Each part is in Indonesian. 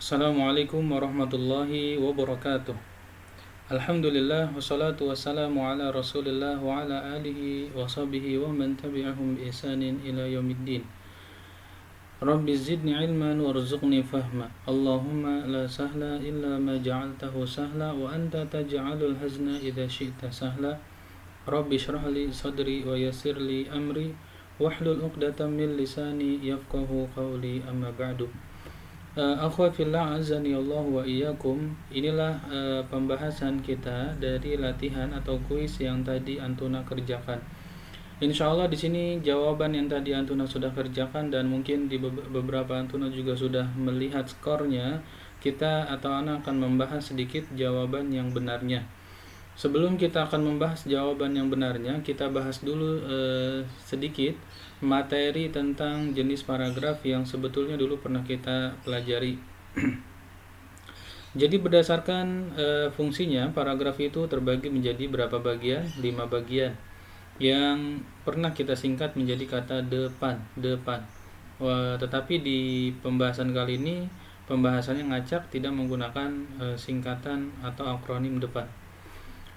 Assalamualaikum warahmatullahi wabarakatuh. Alhamdulillah wassalatu wassalamu ala Rasulillah wa ala alihi wa sahbihi wa man tabi'ahum bi ihsanin ila yaumiddin. Rabbi zidni ilman warzuqni fahma. Allahumma la sahla illa ma ja'altahu sahla wa anta taj'alul hazna idza syi'ta sahla. Rabbi shrah li sadri wa yassir li amri wahlul 'uqdatam min lisani yafqahu qawli, amma ba'du. Akhwat fillah azani Allah wa iyyakum. Inilah pembahasan kita dari latihan atau kuis yang tadi Antuna kerjakan. Insyaallah di sini jawaban yang tadi Antuna sudah kerjakan dan mungkin di beberapa Antuna juga sudah melihat skornya. Kita atau anak akan membahas sedikit jawaban yang benarnya. Sebelum kita akan membahas jawaban yang benarnya, kita bahas dulu sedikit materi tentang jenis paragraf yang sebetulnya dulu pernah kita pelajari. Jadi berdasarkan fungsinya, paragraf itu terbagi menjadi berapa bagian? 5 bagian yang pernah kita singkat menjadi kata depan. Tetapi di pembahasan kali ini pembahasannya ngacak, tidak menggunakan singkatan atau akronim depan.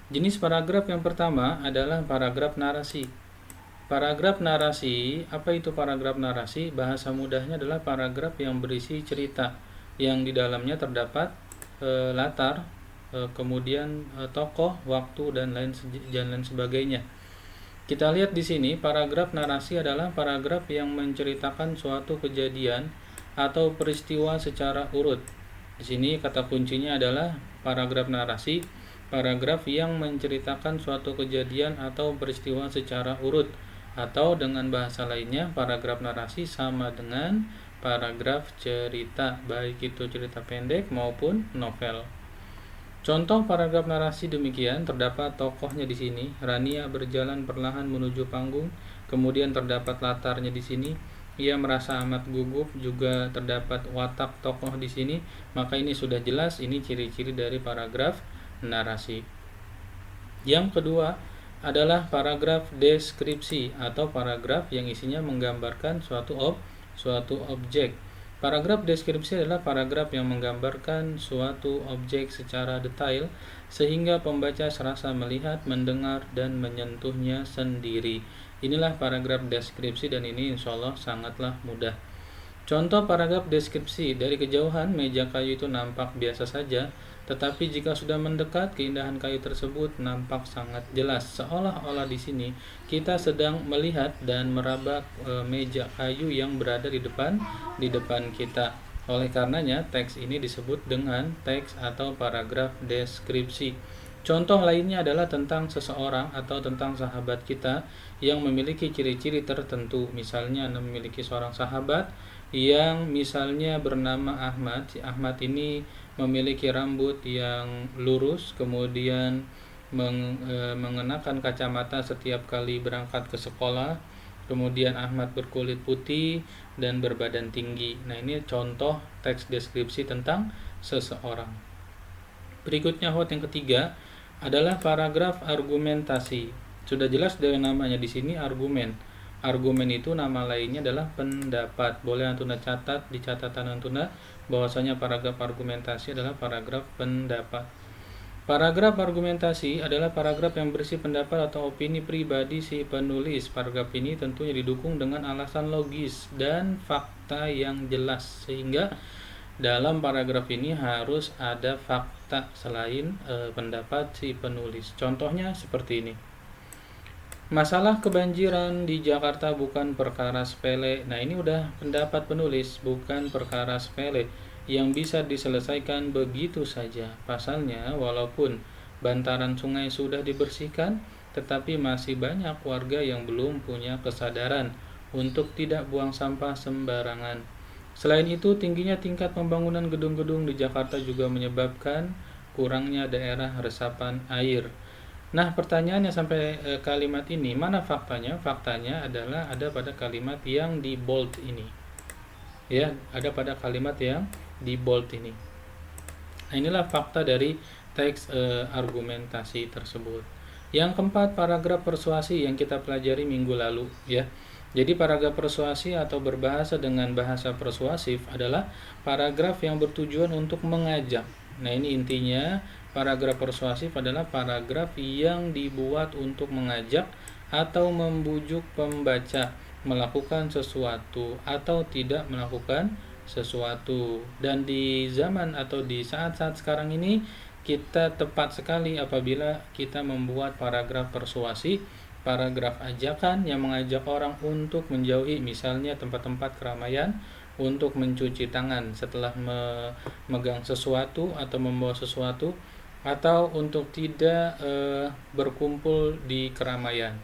Jenis paragraf yang pertama adalah paragraf narasi. Paragraf narasi, apa itu paragraf narasi? Bahasa mudahnya adalah paragraf yang berisi cerita yang di dalamnya terdapat latar, kemudian tokoh, waktu dan lain sebagainya. Kita lihat di sini, paragraf narasi adalah paragraf yang menceritakan suatu kejadian atau peristiwa secara urut. Di sini kata kuncinya adalah paragraf narasi, paragraf yang menceritakan suatu kejadian atau peristiwa secara urut, atau dengan bahasa lainnya, paragraf narasi sama dengan paragraf cerita, baik itu cerita pendek maupun novel. Contoh paragraf narasi demikian, terdapat tokohnya di sini. Rania berjalan perlahan menuju panggung, kemudian terdapat latarnya di sini. Ia merasa amat gugup, juga terdapat watak tokoh di sini. Maka ini sudah jelas, ini ciri-ciri dari paragraf narasi. Yang kedua adalah paragraf deskripsi atau paragraf yang isinya menggambarkan suatu objek. Paragraf deskripsi adalah paragraf yang menggambarkan suatu objek secara detail sehingga pembaca serasa melihat, mendengar, dan menyentuhnya sendiri. Inilah paragraf deskripsi dan ini insyaallah sangatlah mudah. Contoh paragraf deskripsi, dari kejauhan meja kayu itu nampak biasa saja, tetapi jika sudah mendekat, keindahan kayu tersebut nampak sangat jelas. Seolah-olah di sini kita sedang melihat dan meraba meja kayu yang berada di depan kita. Oleh karenanya, teks ini disebut dengan teks atau paragraf deskripsi. Contoh lainnya adalah tentang seseorang atau tentang sahabat kita yang memiliki ciri-ciri tertentu. Misalnya memiliki seorang sahabat yang misalnya bernama Ahmad. Si Ahmad ini memiliki rambut yang lurus, kemudian mengenakan kacamata setiap kali berangkat ke sekolah. Kemudian Ahmad berkulit putih dan berbadan tinggi. Nah, ini contoh teks deskripsi tentang seseorang. Berikutnya yang ketiga adalah paragraf argumentasi. Sudah jelas dari namanya di sini argumen. Argumen itu nama lainnya adalah pendapat. Boleh Antuna catat di catatan Antuna bahwasanya paragraf argumentasi adalah paragraf pendapat. Paragraf argumentasi adalah paragraf yang berisi pendapat atau opini pribadi si penulis. Paragraf ini tentunya didukung dengan alasan logis dan fakta yang jelas, sehingga dalam paragraf ini harus ada fakta selain pendapat si penulis. Contohnya seperti ini. Masalah kebanjiran di Jakarta bukan perkara sepele. Nah, ini udah pendapat penulis, bukan perkara sepele yang bisa diselesaikan begitu saja. Pasalnya, walaupun bantaran sungai sudah dibersihkan, tetapi masih banyak warga yang belum punya kesadaran untuk tidak buang sampah sembarangan. Selain itu, tingginya tingkat pembangunan gedung-gedung di Jakarta juga menyebabkan kurangnya daerah resapan air. Nah, pertanyaannya sampai kalimat ini, mana faktanya? Faktanya adalah ada pada kalimat yang di bold ini. Ya, ada pada kalimat yang di bold ini. Nah, inilah fakta dari teks argumentasi tersebut. Yang keempat, paragraf persuasi yang kita pelajari minggu lalu, ya. Jadi paragraf persuasi atau berbahasa dengan bahasa persuasif adalah paragraf yang bertujuan untuk mengajak. Nah, ini intinya, paragraf persuasif adalah paragraf yang dibuat untuk mengajak atau membujuk pembaca melakukan sesuatu atau tidak melakukan sesuatu. Dan di zaman atau di saat-saat sekarang ini, kita tepat sekali apabila kita membuat paragraf persuasi, paragraf ajakan yang mengajak orang untuk menjauhi misalnya tempat-tempat keramaian, untuk mencuci tangan setelah memegang sesuatu atau membawa sesuatu, atau untuk tidak berkumpul di keramaian.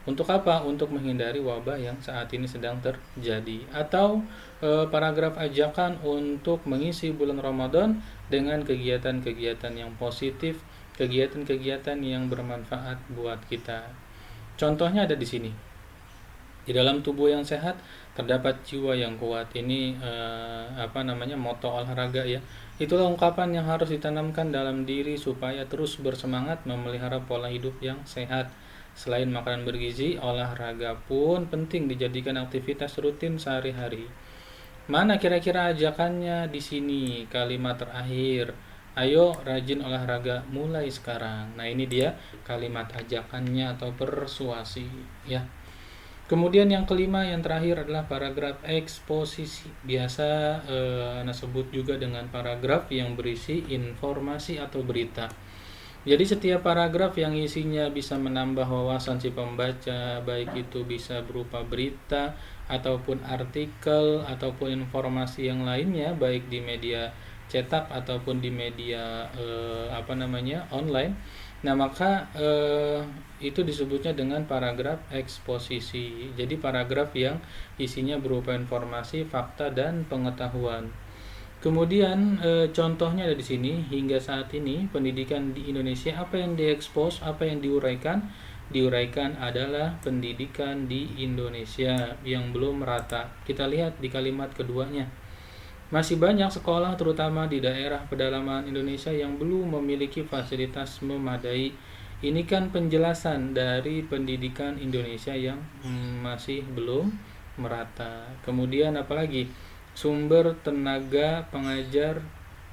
Untuk apa? Untuk menghindari wabah yang saat ini sedang terjadi. Atau paragraf ajakan untuk mengisi bulan Ramadan dengan kegiatan-kegiatan yang positif, kegiatan-kegiatan yang bermanfaat buat kita. Contohnya ada di sini. Di dalam tubuh yang sehat terdapat jiwa yang kuat. Ini moto olahraga ya. Itulah ungkapan yang harus ditanamkan dalam diri supaya terus bersemangat memelihara pola hidup yang sehat. Selain makanan bergizi, olahraga pun penting dijadikan aktivitas rutin sehari-hari. Mana kira-kira ajakannya di sini? Kalimat terakhir. Ayo rajin olahraga mulai sekarang. Nah, ini dia kalimat ajakannya atau persuasi ya. Kemudian yang kelima, yang terakhir adalah paragraf eksposisi. Biasa Anda sebut juga dengan paragraf yang berisi informasi atau berita. Jadi setiap paragraf yang isinya bisa menambah wawasan si pembaca, baik itu bisa berupa berita ataupun artikel ataupun informasi yang lainnya, baik di media cetak ataupun di media online. Nah, maka itu disebutnya dengan paragraf eksposisi. Jadi paragraf yang isinya berupa informasi, fakta, dan pengetahuan. Kemudian contohnya ada di sini. Hingga saat ini pendidikan di Indonesia, apa yang diekspos, apa yang diuraikan? Diuraikan adalah pendidikan di Indonesia yang belum merata. Kita lihat di kalimat keduanya. Masih banyak sekolah terutama di daerah pedalaman Indonesia yang belum memiliki fasilitas memadai. Ini kan penjelasan dari pendidikan Indonesia yang masih belum merata. Kemudian apalagi? Sumber tenaga pengajar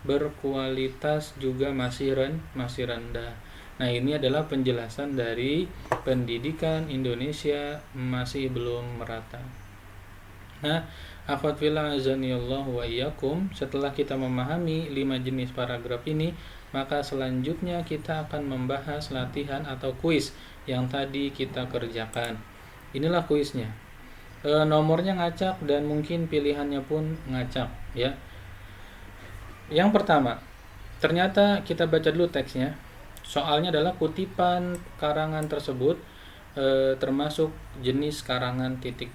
berkualitas juga masih rendah. Nah, ini adalah penjelasan dari pendidikan Indonesia masih belum merata. Nah, akhwat fillah azanillahu wa iyyakum, setelah kita memahami 5 jenis paragraf ini, maka selanjutnya kita akan membahas latihan atau kuis yang tadi kita kerjakan. Inilah kuisnya. Nomornya ngacak dan mungkin pilihannya pun ngacak ya. Yang pertama, ternyata kita baca dulu teksnya. Soalnya adalah kutipan karangan tersebut termasuk jenis karangan titik.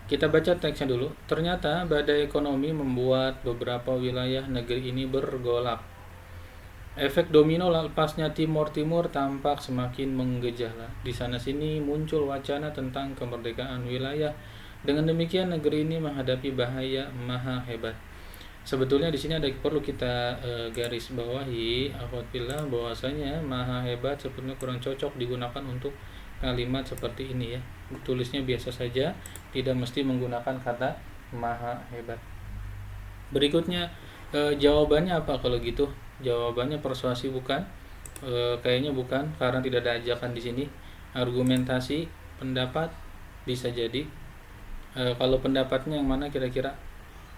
Kita baca teksnya dulu. Ternyata badai ekonomi membuat beberapa wilayah negeri ini bergolak. Efek domino lepasnya Timur tampak semakin menggejala. Di sana-sini muncul wacana tentang kemerdekaan wilayah. Dengan demikian negeri ini menghadapi bahaya maha hebat. Sebetulnya di sini ada perlu kita garis bawahi, alhamdulillah, bahwasanya maha hebat sebenarnya kurang cocok digunakan untuk kalimat seperti ini ya. Tulisnya biasa saja, tidak mesti menggunakan kata maha hebat. Berikutnya jawabannya apa kalau gitu? Jawabannya persuasi bukan? Kayaknya bukan, karena tidak ada ajakan di sini. Argumentasi, pendapat bisa jadi. Kalau pendapatnya yang mana kira-kira?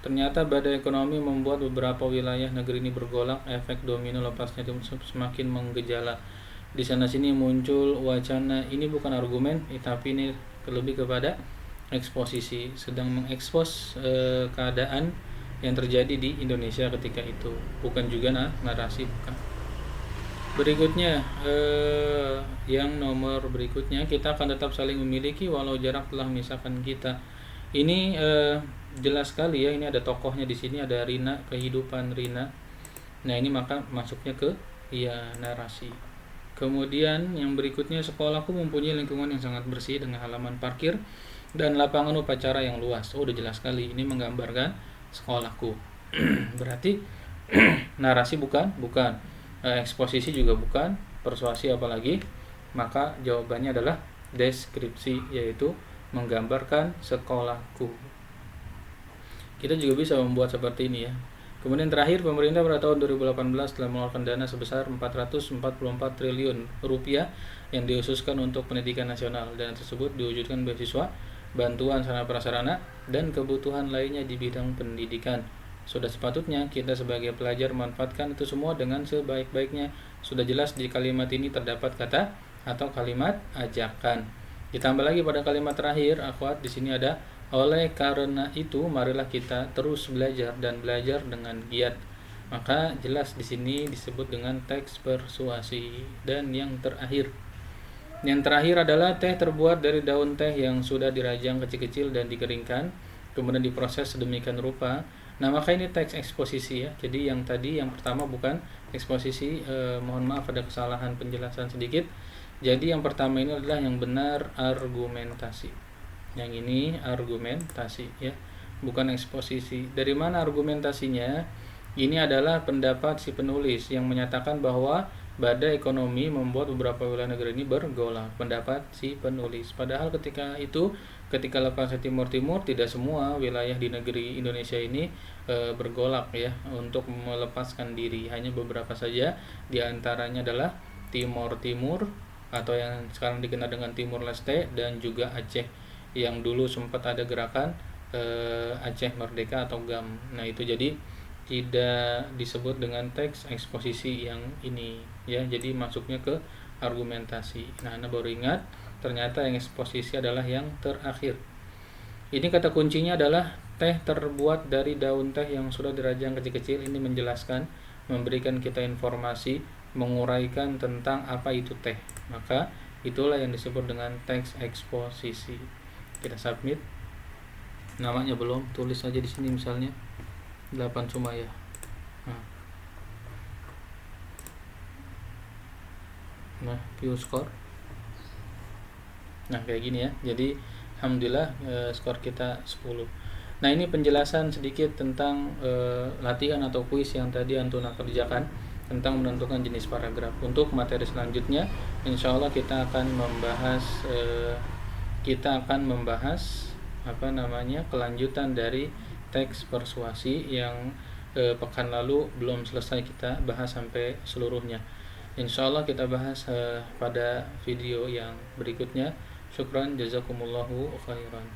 Ternyata badai ekonomi membuat beberapa wilayah negeri ini bergolak. Efek domino lepasnya semakin menggejala. Di sana-sini muncul wacana. Ini bukan argumen, tapi ini lebih kepada eksposisi. Sedang mengekspos keadaan yang terjadi di Indonesia ketika itu. Bukan juga narasi, bukan. Berikutnya, yang nomor berikutnya, kita akan tetap saling memiliki walau jarak telah memisahkan kita. Ini jelas sekali ya. Ini ada tokohnya di sini, ada Rina, kehidupan Rina. Nah, ini maka masuknya ke narasi. Kemudian yang berikutnya, sekolahku mempunyai lingkungan yang sangat bersih dengan halaman parkir dan lapangan upacara yang luas. Oh, udah jelas sekali. Ini menggambarkan sekolahku. Berarti narasi bukan, eksposisi juga bukan, persuasi apalagi. Maka jawabannya adalah deskripsi, yaitu menggambarkan sekolahku. Kita juga bisa membuat seperti ini ya. Kemudian terakhir, pemerintah pada tahun 2018 telah mengeluarkan dana sebesar 444 triliun rupiah yang dikhususkan untuk pendidikan nasional. Dana tersebut diwujudkan beasiswa, bantuan sarana prasarana, dan kebutuhan lainnya di bidang pendidikan. Sudah sepatutnya kita sebagai pelajar memanfaatkan itu semua dengan sebaik-baiknya. Sudah jelas di kalimat ini terdapat kata atau kalimat ajakan. Ditambah lagi pada kalimat terakhir, akhwat, di sini ada oleh karena itu marilah kita terus belajar dan belajar dengan giat. Maka jelas di sini disebut dengan teks persuasi. Dan yang terakhir adalah teh terbuat dari daun teh yang sudah dirajang kecil-kecil dan dikeringkan, kemudian diproses sedemikian rupa. Nah, maka ini teks eksposisi ya. Jadi yang tadi yang pertama bukan eksposisi, mohon maaf ada kesalahan penjelasan sedikit. Jadi yang pertama ini adalah yang benar argumentasi. Yang ini argumentasi ya, bukan eksposisi. Dari mana argumentasinya? Ini adalah pendapat si penulis yang menyatakan bahwa badai ekonomi membuat beberapa wilayah negeri ini bergolak. Pendapat si penulis. Padahal ketika lepas Timur Timur, tidak semua wilayah di negeri Indonesia ini bergolak ya untuk melepaskan diri. Hanya beberapa saja, di antaranya adalah Timur Timur atau yang sekarang dikenal dengan Timur Leste, dan juga Aceh yang dulu sempat ada gerakan Aceh Merdeka atau GAM. Nah itu jadi tidak disebut dengan teks eksposisi yang ini ya, jadi masuknya ke argumentasi. Nah, Anda baru ingat ternyata yang eksposisi adalah yang terakhir. Ini kata kuncinya adalah teh terbuat dari daun teh yang sudah dirajang kecil-kecil. Ini menjelaskan, memberikan kita informasi, menguraikan tentang apa itu teh. Maka itulah yang disebut dengan teks eksposisi. Kita submit. Namanya belum, tulis aja di sini misalnya 8 Sumaya. Nah, view score. Nah, kayak gini ya. Jadi alhamdulillah skor kita 10. Nah, ini penjelasan sedikit tentang latihan atau kuis yang tadi Antuna kerjakan tentang menentukan jenis paragraf. Untuk materi selanjutnya, insya Allah kita akan membahas kelanjutan dari teks persuasi yang pekan lalu belum selesai kita bahas sampai seluruhnya. Insya Allah kita bahas pada video yang berikutnya. Syukran, jazakumullahu khairan.